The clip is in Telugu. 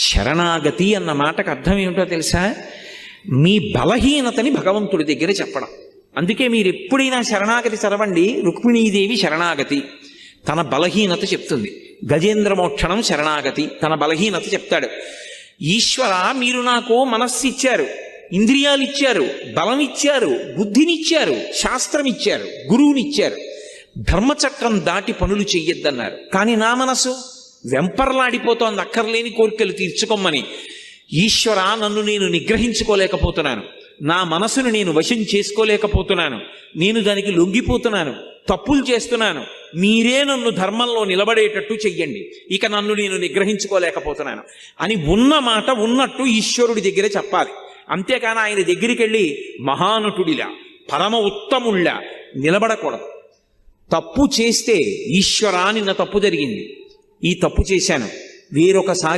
శరణాగతి అన్న మాటకు అర్థం ఏమిటో తెలుసా? మీ బలహీనతని భగవంతుడి దగ్గర చెప్పడం. అందుకే మీరు ఎప్పుడైనా శరణాగతి చదవండి. రుక్మిణీదేవి శరణాగతి తన బలహీనత చెప్తుంది. గజేంద్ర మోక్షణం శరణాగతి తన బలహీనత చెప్తాడు. ఈశ్వర, మీరు నాకు మనస్సు ఇచ్చారు, ఇంద్రియాలు ఇచ్చారు, బలం ఇచ్చారు, బుద్ధినిచ్చారు, శాస్త్రం ఇచ్చారు, గురువునిచ్చారు, ధర్మచక్రం దాటి పనులు చెయ్యొద్దన్నారు. కానీ నా మనసు వెంపర్లాడిపోతోంది అక్కర్లేని కోరికలు తీర్చుకోమని. ఈశ్వర, నన్ను నేను నిగ్రహించుకోలేకపోతున్నాను, నా మనసును నేను వశం చేసుకోలేకపోతున్నాను, నేను దానికి లొంగిపోతున్నాను, తప్పులు చేస్తున్నాను, మీరే నన్ను ధర్మంలో నిలబడేటట్టు చెయ్యండి, ఇక నన్ను నేను నిగ్రహించుకోలేకపోతున్నాను అని ఉన్న మాట ఉన్నట్టు ఈశ్వరుడి దగ్గర చెప్పాలి. అంతేకాని ఆయన దగ్గరికి వెళ్ళి మహానటుడిలా పరమ ఉత్తముళ్ళ నిలబడకూడదు. తప్పు చేస్తే ఈశ్వరా నిన్న తప్పు జరిగింది, ఈ తప్పు చేశాను, వేరొకసారి